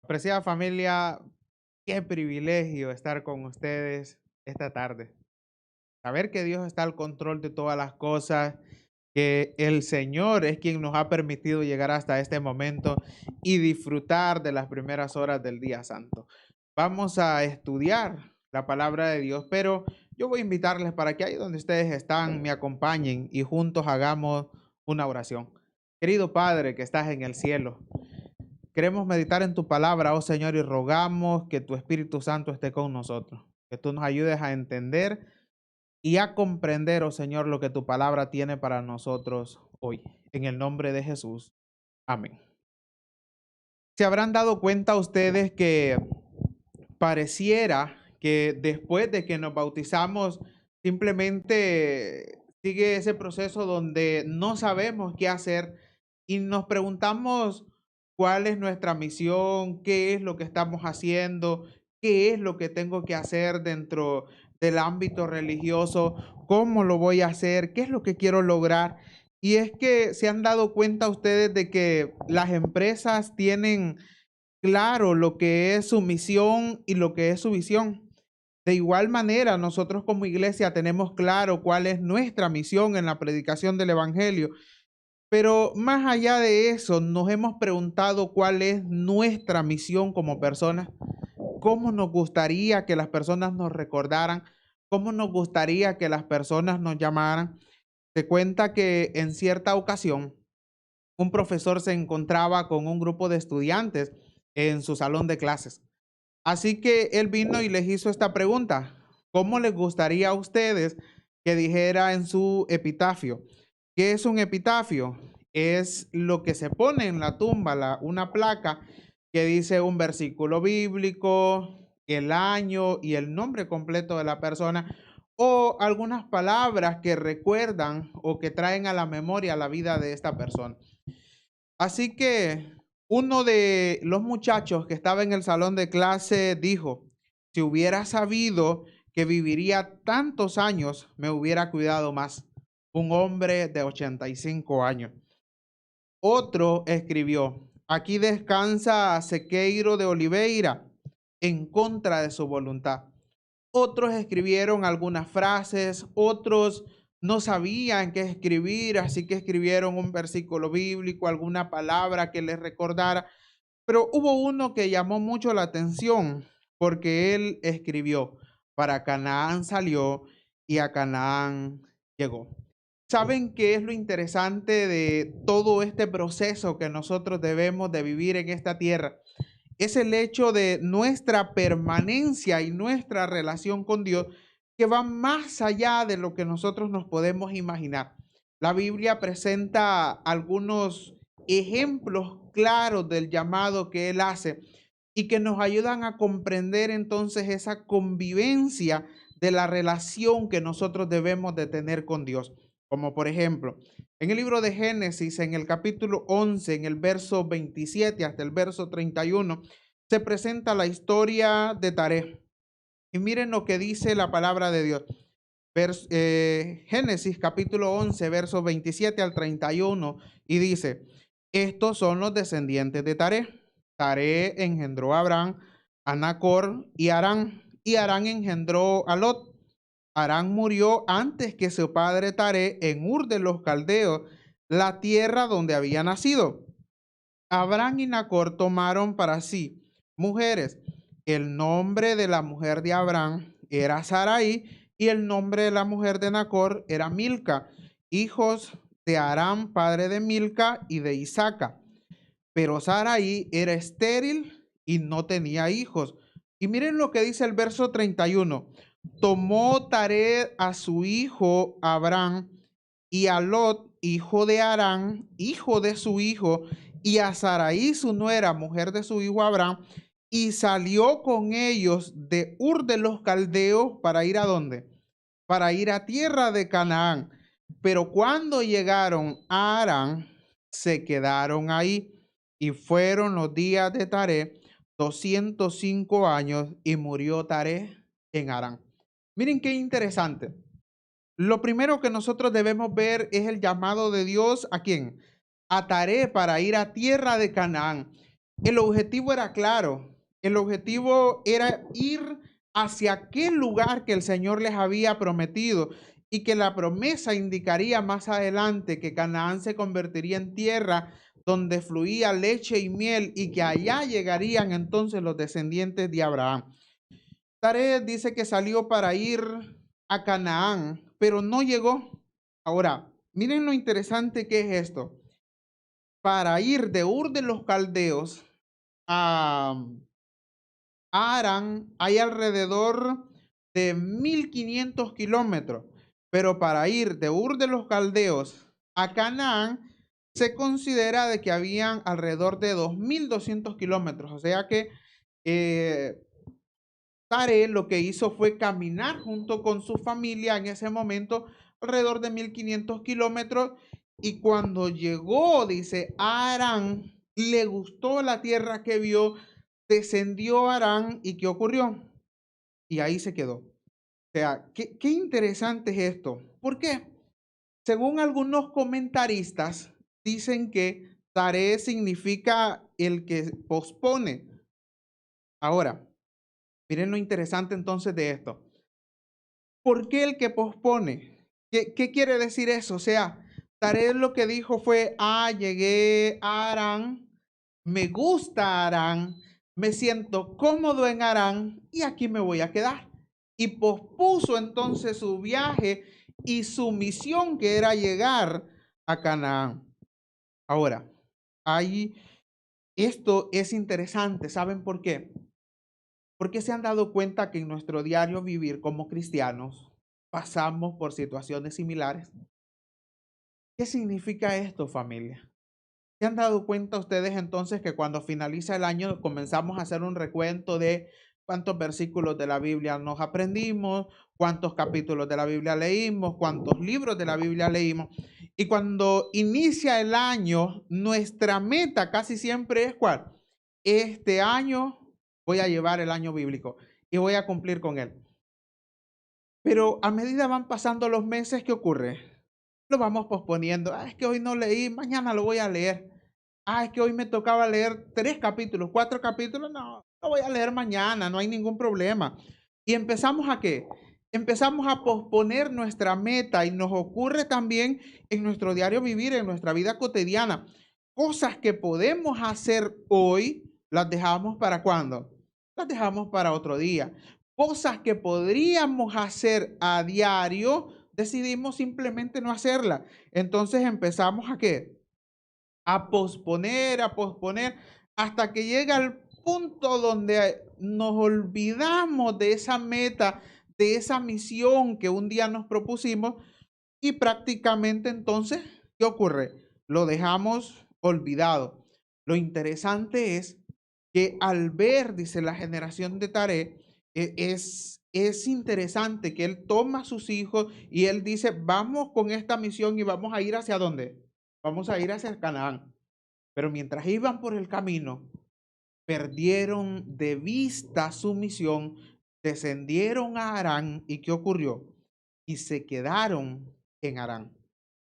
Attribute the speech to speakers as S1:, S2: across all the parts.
S1: Apreciada familia, qué privilegio estar con ustedes esta tarde. Saber que Dios está al control de todas las cosas, que el Señor es quien nos ha permitido llegar hasta este momento y disfrutar de las primeras horas del día santo. Vamos a estudiar la palabra de Dios, pero yo voy a invitarles para que ahí donde ustedes están me acompañen y juntos hagamos una oración. Querido Padre que estás en el cielo, queremos meditar en tu palabra, oh Señor, y rogamos que tu Espíritu Santo esté con nosotros, que tú nos ayudes a entender y a comprender, oh Señor, lo que tu palabra tiene para nosotros hoy. En el nombre de Jesús. Amén. Se habrán dado cuenta ustedes que pareciera que después de que nos bautizamos, simplemente sigue ese proceso donde no sabemos qué hacer y nos preguntamos cuál es nuestra misión, qué es lo que estamos haciendo, qué es lo que tengo que hacer dentro del ámbito religioso, cómo lo voy a hacer, qué es lo que quiero lograr. Y es que se han dado cuenta ustedes de que las empresas tienen claro lo que es su misión y lo que es su visión. De igual manera, nosotros como iglesia tenemos claro cuál es nuestra misión en la predicación del Evangelio, pero más allá de eso, nos hemos preguntado cuál es nuestra misión como personas, cómo nos gustaría que las personas nos recordaran, cómo nos gustaría que las personas nos llamaran. Se cuenta que en cierta ocasión, un profesor se encontraba con un grupo de estudiantes en su salón de clases. Así que él vino y les hizo esta pregunta: ¿cómo les gustaría a ustedes que dijera en su epitafio? ¿Qué es un epitafio? Es lo que se pone en la tumba, una placa que dice un versículo bíblico, el año y el nombre completo de la persona, o algunas palabras que recuerdan o que traen a la memoria la vida de esta persona. Así que uno de los muchachos que estaba en el salón de clase dijo: si hubiera sabido que viviría tantos años, me hubiera cuidado más. Un hombre de 85 años. Otro escribió: aquí descansa Sequeiro de Oliveira en contra de su voluntad. Otros escribieron algunas frases, otros no sabían qué escribir, así que escribieron un versículo bíblico, alguna palabra que les recordara. Pero hubo uno que llamó mucho la atención porque él escribió: para Canaán salió y a Canaán llegó. ¿Saben qué es lo interesante de todo este proceso que nosotros debemos de vivir en esta tierra? Es el hecho de nuestra permanencia y nuestra relación con Dios, que va más allá de lo que nosotros nos podemos imaginar. La Biblia presenta algunos ejemplos claros del llamado que Él hace y que nos ayudan a comprender entonces esa convivencia de la relación que nosotros debemos de tener con Dios. Como por ejemplo, en el libro de Génesis, en el capítulo 11, en el verso 27 hasta el verso 31, se presenta la historia de Taré. Y miren lo que dice la palabra de Dios. Génesis capítulo 11, versos 27 al 31, y dice: estos son los descendientes de Taré. Taré engendró a Abraham, a Nacor y Arán, y Arán engendró a Lot. Arán murió antes que su padre Taré en Ur de los Caldeos, la tierra donde había nacido. Abraham y Nacor tomaron para sí mujeres. El nombre de la mujer de Abraham era Sarai y el nombre de la mujer de Nacor era Milca, hijos de Aram, padre de Milca y de Isaca. Pero Sarai era estéril y no tenía hijos. Y miren lo que dice el verso 31. Tomó Taré a su hijo Abraham y a Lot, hijo de Arán, hijo de su hijo, y a Sarai, su nuera, mujer de su hijo Abraham, y salió con ellos de Ur de los Caldeos para ir a dónde? Para ir a tierra de Canaán. Pero cuando llegaron a Arán, se quedaron ahí y fueron los días de Taré 205 años y murió Taré en Arán. Miren qué interesante. Lo primero que nosotros debemos ver es el llamado de Dios, ¿a quién? A Taré para ir a tierra de Canaán. El objetivo era claro. El objetivo era ir hacia aquel lugar que el Señor les había prometido y que la promesa indicaría más adelante que Canaán se convertiría en tierra donde fluía leche y miel y que allá llegarían entonces los descendientes de Abraham. Taré dice que salió para ir a Canaán, pero no llegó. Ahora, miren lo interesante que es esto. Para ir de Ur de los Caldeos a Aran hay alrededor de 1500 kilómetros, pero para ir de Ur de los Caldeos a Canaán se considera de que habían alrededor de 2200 kilómetros, o sea que eh, Tare lo que hizo fue caminar junto con su familia en ese momento alrededor de 1500 kilómetros y cuando llegó, dice, a Arán, le gustó la tierra que vio, descendió a Arán y ¿qué ocurrió? Y ahí se quedó. O sea, qué interesante es esto. ¿Por qué? Según algunos comentaristas, dicen que Tare significa el que pospone. Ahora, miren lo interesante entonces de esto. ¿Por qué el que pospone? ¿Qué quiere decir eso? O sea, Taré lo que dijo fue, llegué a Arán, me gusta Arán, me siento cómodo en Arán y aquí me voy a quedar. Y pospuso entonces su viaje y su misión que era llegar a Canaán. Ahora, ahí esto es interesante, ¿saben por qué? Porque se han dado cuenta que en nuestro diario vivir como cristianos pasamos por situaciones similares. ¿Qué significa esto, familia? ¿Se han dado cuenta ustedes entonces que cuando finaliza el año comenzamos a hacer un recuento de cuántos versículos de la Biblia nos aprendimos, cuántos capítulos de la Biblia leímos, cuántos libros de la Biblia leímos? Y cuando inicia el año, nuestra meta casi siempre es ¿cuál? Este año voy a llevar el año bíblico y voy a cumplir con él. Pero a medida van pasando los meses, ¿qué ocurre? Lo vamos posponiendo. Es que hoy no leí, mañana lo voy a leer. Es que hoy me tocaba leer 3 capítulos, 4 capítulos. No, lo voy a leer mañana, no hay ningún problema. ¿Y empezamos a qué? Empezamos a posponer nuestra meta y nos ocurre también en nuestro diario vivir, en nuestra vida cotidiana. Cosas que podemos hacer hoy, las dejamos para cuándo? Las dejamos para otro día. Cosas que podríamos hacer a diario, decidimos simplemente no hacerlas. Entonces empezamos a qué? A posponer, hasta que llega el punto donde nos olvidamos de esa meta, de esa misión que un día nos propusimos y prácticamente entonces, ¿qué ocurre? Lo dejamos olvidado. Lo interesante es que al ver, dice la generación de Taré, es interesante que él toma a sus hijos y él dice, vamos con esta misión y vamos a ir hacia dónde? Vamos a ir hacia Canaán. Pero mientras iban por el camino, perdieron de vista su misión, descendieron a Harán y ¿qué ocurrió? Y se quedaron en Harán.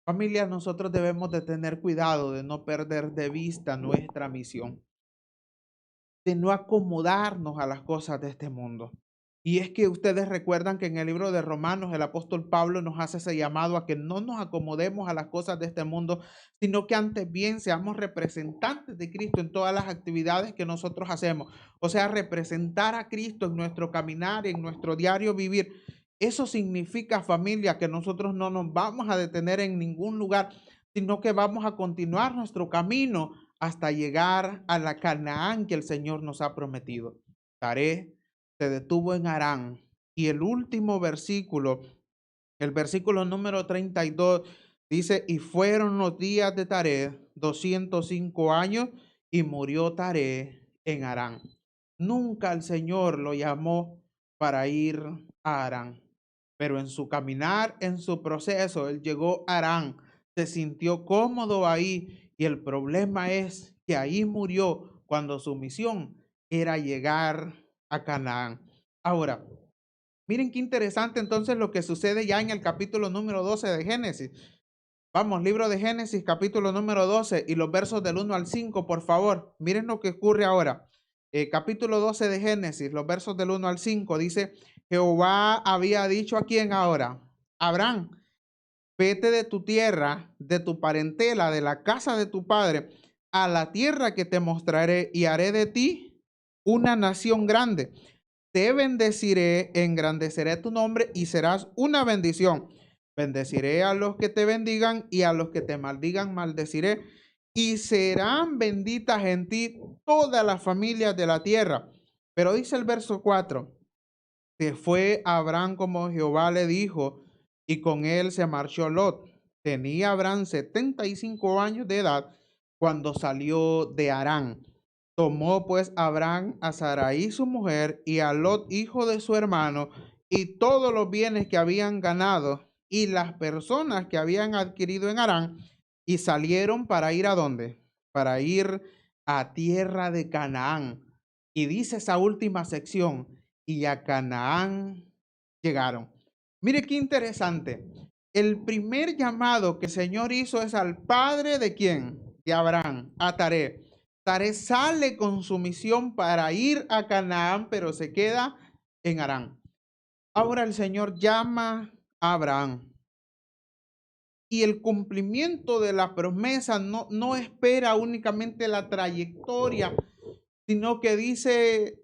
S1: Familia, nosotros debemos de tener cuidado de no perder de vista nuestra misión, de no acomodarnos a las cosas de este mundo. Y es que ustedes recuerdan que en el libro de Romanos el apóstol Pablo nos hace ese llamado a que no nos acomodemos a las cosas de este mundo, sino que antes bien seamos representantes de Cristo en todas las actividades que nosotros hacemos. O sea, representar a Cristo en nuestro caminar, en nuestro diario vivir. Eso significa, familia, que nosotros no nos vamos a detener en ningún lugar, sino que vamos a continuar nuestro camino hasta llegar a la Canaán que el Señor nos ha prometido. Taré se detuvo en Harán y el último versículo, el versículo número 32, dice, y fueron los días de Taré 205 años y murió Taré en Harán. Nunca el Señor lo llamó para ir a Harán, pero en su caminar, en su proceso, él llegó a Harán, se sintió cómodo ahí y el problema es que ahí murió cuando su misión era llegar a Canaán. Ahora, miren qué interesante entonces lo que sucede ya en el capítulo número 12 de Génesis. Vamos, libro de Génesis, capítulo número 12 y los versos del 1 al 5, por favor. Miren lo que ocurre ahora. Capítulo 12 de Génesis, los versos del 1 al 5, dice, Jehová había dicho a quién ahora, Abraham, vete de tu tierra, de tu parentela, de la casa de tu padre, a la tierra que te mostraré y haré de ti una nación grande. Te bendeciré, engrandeceré tu nombre y serás una bendición. Bendeciré a los que te bendigan y a los que te maldigan, maldeciré. Y serán benditas en ti todas las familias de la tierra. Pero dice el verso 4, se fue Abraham como Jehová le dijo, y con él se marchó Lot. Tenía Abraham 75 años de edad cuando salió de Harán. Tomó pues Abraham a Sarai su mujer y a Lot hijo de su hermano y todos los bienes que habían ganado y las personas que habían adquirido en Harán y salieron para ir ¿a dónde? Para ir a tierra de Canaán. Y dice esa última sección, y a Canaán llegaron. Mire qué interesante. El primer llamado que el Señor hizo es al padre de quién? De Abraham, a Taré. Taré sale con su misión para ir a Canaán, pero se queda en Harán. Ahora el Señor llama a Abraham. Y el cumplimiento de la promesa no espera únicamente la trayectoria, sino que dice,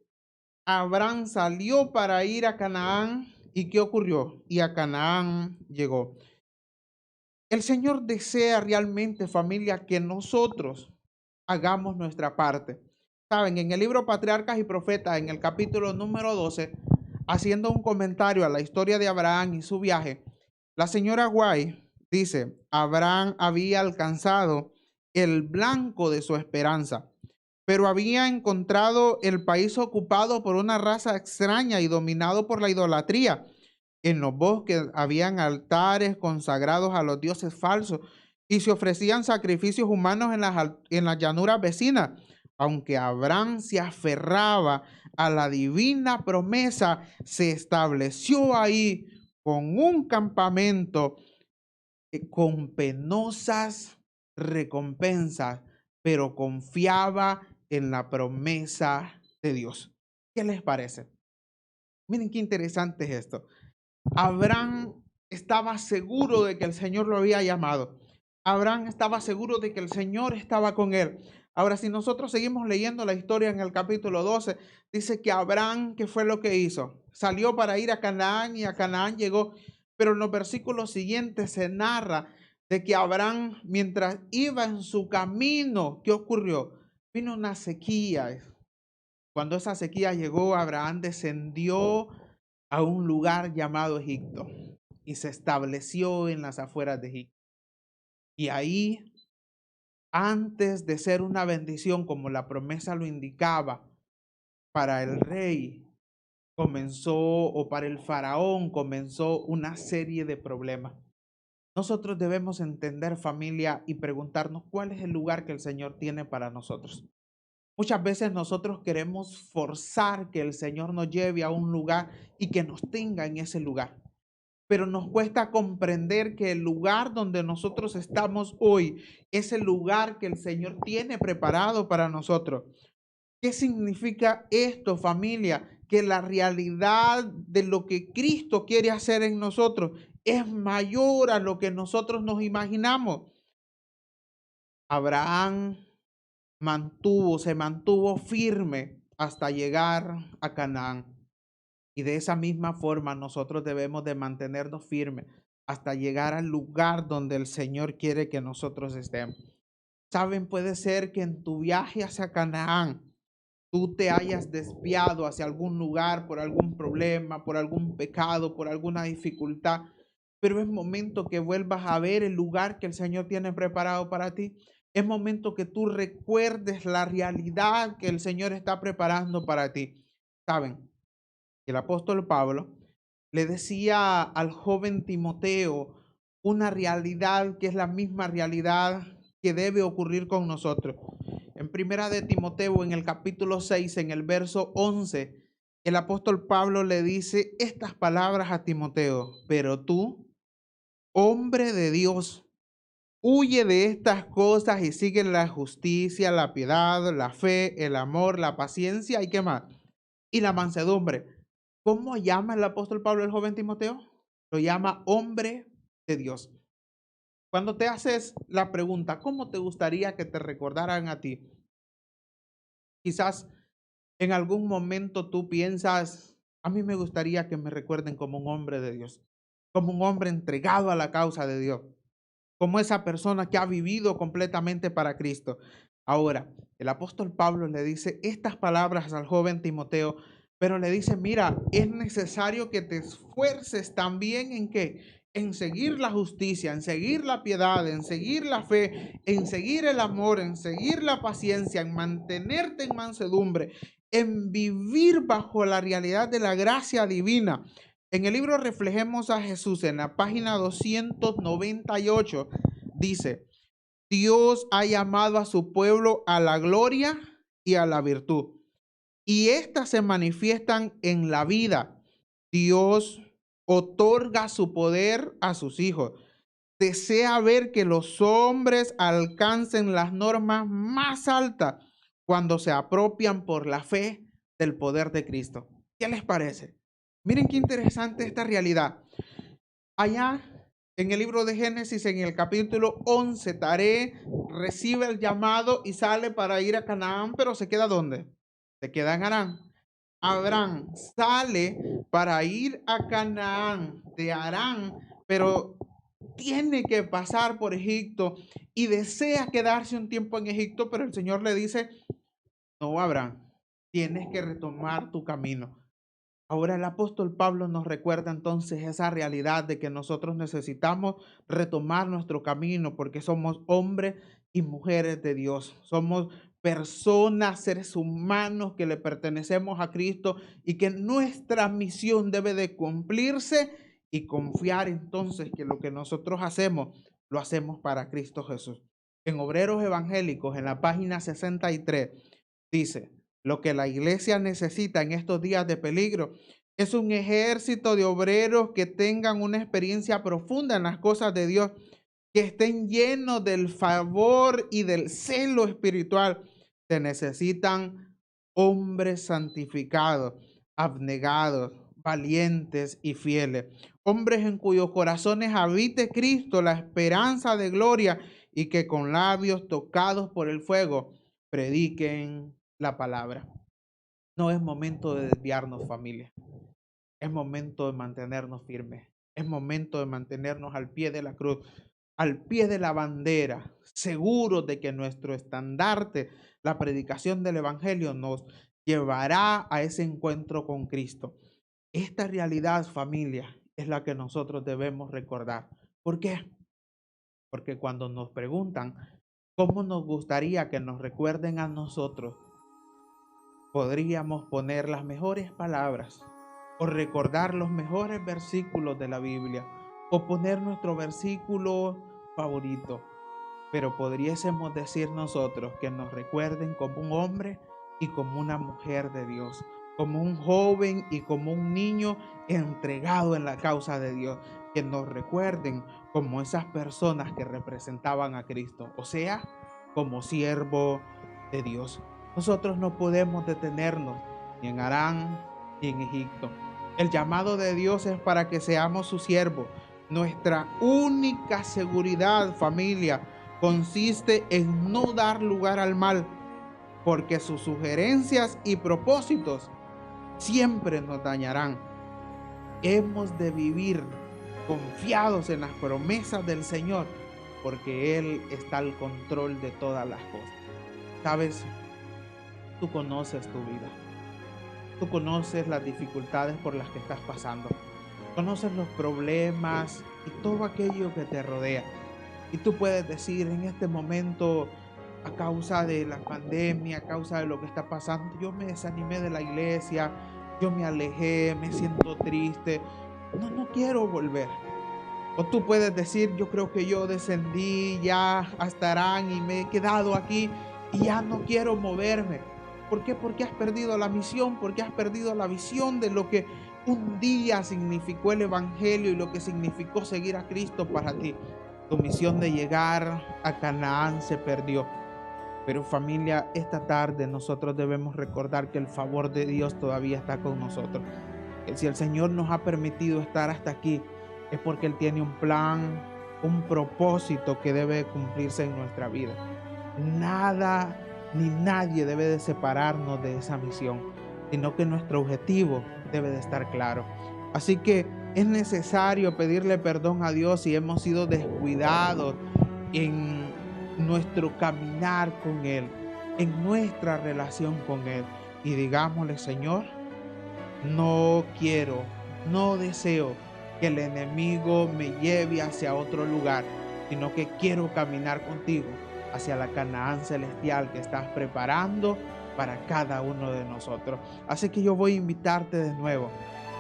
S1: Abraham salió para ir a Canaán. ¿Y qué ocurrió? Y a Canaán llegó. El Señor desea realmente, familia, que nosotros hagamos nuestra parte. Saben, en el libro Patriarcas y Profetas, en el capítulo número 12, haciendo un comentario a la historia de Abraham y su viaje, la señora White dice, Abraham había alcanzado el blanco de su esperanza, pero había encontrado el país ocupado por una raza extraña y dominado por la idolatría. En los bosques habían altares consagrados a los dioses falsos y se ofrecían sacrificios humanos en las llanuras vecinas. Aunque Abraham se aferraba a la divina promesa, se estableció ahí con un campamento con penosas recompensas, pero confiaba en la promesa de Dios. ¿Qué les parece? Miren qué interesante es esto. Abraham estaba seguro de que el Señor lo había llamado. Abraham estaba seguro de que el Señor estaba con él. Ahora, si nosotros seguimos leyendo la historia en el capítulo 12, dice que Abraham, ¿qué fue lo que hizo? Salió para ir a Canaán y a Canaán llegó, pero en los versículos siguientes se narra de que Abraham, mientras iba en su camino, ¿qué ocurrió? Vino una sequía. Cuando esa sequía llegó, Abraham descendió a un lugar llamado Egipto y se estableció en las afueras de Egipto. Y ahí, antes de ser una bendición como la promesa lo indicaba, para el rey comenzó, o para el faraón comenzó una serie de problemas. Nosotros debemos entender, familia, y preguntarnos cuál es el lugar que el Señor tiene para nosotros. Muchas veces nosotros queremos forzar que el Señor nos lleve a un lugar y que nos tenga en ese lugar. Pero nos cuesta comprender que el lugar donde nosotros estamos hoy es el lugar que el Señor tiene preparado para nosotros. ¿Qué significa esto, familia? Que la realidad de lo que Cristo quiere hacer en nosotros es mayor a lo que nosotros nos imaginamos. Abraham se mantuvo firme hasta llegar a Canaán. Y de esa misma forma nosotros debemos de mantenernos firmes hasta llegar al lugar donde el Señor quiere que nosotros estemos. Saben, puede ser que en tu viaje hacia Canaán tú te hayas desviado hacia algún lugar por algún problema, por algún pecado, por alguna dificultad, pero es momento que vuelvas a ver el lugar que el Señor tiene preparado para ti. Es momento que tú recuerdes la realidad que el Señor está preparando para ti. Saben, el apóstol Pablo le decía al joven Timoteo una realidad que es la misma realidad que debe ocurrir con nosotros. En primera de Timoteo, en el capítulo 6, en el verso 11, el apóstol Pablo le dice estas palabras a Timoteo: pero tú, hombre de Dios, Huye de estas cosas y sigue la justicia, la piedad, la fe, el amor, la paciencia y qué más. Y la mansedumbre. ¿Cómo llama el apóstol Pablo el joven Timoteo? Lo llama hombre de Dios. Cuando te haces la pregunta, ¿cómo te gustaría que te recordaran a ti? Quizás en algún momento tú piensas, a mí me gustaría que me recuerden como un hombre de Dios, como un hombre entregado a la causa de Dios, como esa persona que ha vivido completamente para Cristo. Ahora, el apóstol Pablo le dice estas palabras al joven Timoteo, pero le dice, mira, es necesario que te esfuerces también en qué, en seguir la justicia, en seguir la piedad, en seguir la fe, en seguir el amor, en seguir la paciencia, en mantenerte en mansedumbre, en vivir bajo la realidad de la gracia divina. En el libro Reflejemos a Jesús, en la página 298, dice, Dios ha llamado a su pueblo a la gloria y a la virtud, y éstas se manifiestan en la vida. Dios otorga su poder a sus hijos. Desea ver que los hombres alcancen las normas más altas cuando se apropian por la fe del poder de Cristo. ¿Qué les parece? Miren qué interesante esta realidad. Allá en el libro de Génesis, en el capítulo 11, Taré recibe el llamado y sale para ir a Canaán, pero se queda ¿dónde? Se queda en Harán. Abraham sale para ir a Canaán de Harán, pero tiene que pasar por Egipto y desea quedarse un tiempo en Egipto, pero el Señor le dice, no, Abraham, tienes que retomar tu camino. Ahora el apóstol Pablo nos recuerda entonces esa realidad de que nosotros necesitamos retomar nuestro camino porque somos hombres y mujeres de Dios. Somos personas, seres humanos que le pertenecemos a Cristo y que nuestra misión debe de cumplirse y confiar entonces que lo que nosotros hacemos, lo hacemos para Cristo Jesús. En Obreros Evangélicos, en la página 63, dice, lo que la iglesia necesita en estos días de peligro es un ejército de obreros que tengan una experiencia profunda en las cosas de Dios, que estén llenos del favor y del celo espiritual. Se necesitan hombres santificados, abnegados, valientes y fieles. Hombres en cuyos corazones habite Cristo, la esperanza de gloria, y que con labios tocados por el fuego prediquen la palabra. No es momento de desviarnos, familia. Es momento de mantenernos firmes. Es momento de mantenernos al pie de la cruz, al pie de la bandera, seguros de que nuestro estandarte, la predicación del evangelio, nos llevará a ese encuentro con Cristo. Esta realidad, familia, es la que nosotros debemos recordar. ¿Por qué? Porque cuando nos preguntan cómo nos gustaría que nos recuerden a nosotros, podríamos poner las mejores palabras o recordar los mejores versículos de la Biblia o poner nuestro versículo favorito, pero podríamos decir nosotros que nos recuerden como un hombre y como una mujer de Dios, como un joven y como un niño entregado en la causa de Dios, que nos recuerden como esas personas que representaban a Cristo, o sea, como siervo de Dios. Nosotros no podemos detenernos ni en Harán ni en Egipto. El llamado de Dios es para que seamos su siervo. Nuestra única seguridad, familia, consiste en no dar lugar al mal, porque sus sugerencias y propósitos siempre nos dañarán. Hemos de vivir confiados en las promesas del Señor, porque Él está al control de todas las cosas. ¿Sabes? Tú conoces tu vida. Tú conoces las dificultades por las que estás pasando. Conoces los problemas y todo aquello que te rodea. Y tú puedes decir en este momento, a causa de la pandemia, a causa de lo que está pasando, yo me desanimé de la iglesia, yo me alejé, me siento triste, no quiero volver. O tú puedes decir, yo creo que yo descendí ya hasta Harán y me he quedado aquí y ya no quiero moverme. ¿Por qué? Porque has perdido la misión, porque has perdido la visión de lo que un día significó el evangelio y lo que significó seguir a Cristo para ti. Tu misión de llegar a Canaán se perdió. Pero familia, esta tarde nosotros debemos recordar que el favor de Dios todavía está con nosotros. Que si el Señor nos ha permitido estar hasta aquí, es porque Él tiene un plan, un propósito que debe cumplirse en nuestra vida. Nada ni nadie debe de separarnos de esa misión, sino que nuestro objetivo debe de estar claro. Así que es necesario pedirle perdón a Dios si hemos sido descuidados en nuestro caminar con Él, en nuestra relación con Él. Y digámosle, Señor, no quiero, no deseo que el enemigo me lleve hacia otro lugar, sino que quiero caminar contigo hacia la Canaán celestial que estás preparando para cada uno de nosotros. Así que yo voy a invitarte de nuevo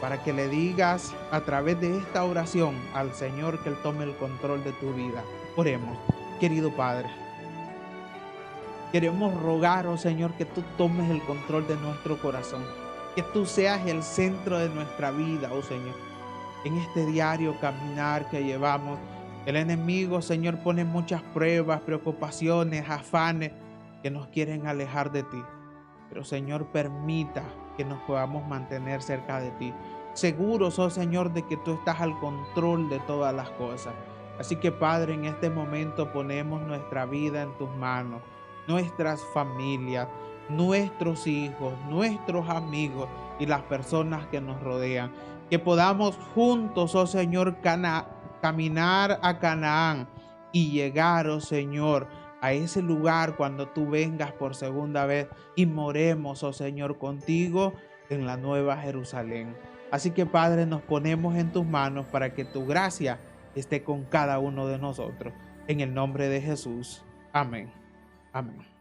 S1: para que le digas a través de esta oración al Señor que Él tome el control de tu vida. Oremos. Querido Padre, queremos rogar, oh Señor, que tú tomes el control de nuestro corazón, que tú seas el centro de nuestra vida, oh Señor. En este diario caminar que llevamos, el enemigo, Señor, pone muchas pruebas, preocupaciones, afanes que nos quieren alejar de ti. Pero, Señor, permita que nos podamos mantener cerca de ti. Seguros, oh Señor, de que tú estás al control de todas las cosas. Así que, Padre, en este momento ponemos nuestra vida en tus manos, nuestras familias, nuestros hijos, nuestros amigos y las personas que nos rodean. Que podamos juntos, oh Señor, caminar a Canaán y llegar, oh Señor, a ese lugar cuando tú vengas por segunda vez y moremos, oh Señor, contigo en la nueva Jerusalén. Así que, Padre, nos ponemos en tus manos para que tu gracia esté con cada uno de nosotros. En el nombre de Jesús. Amén. Amén.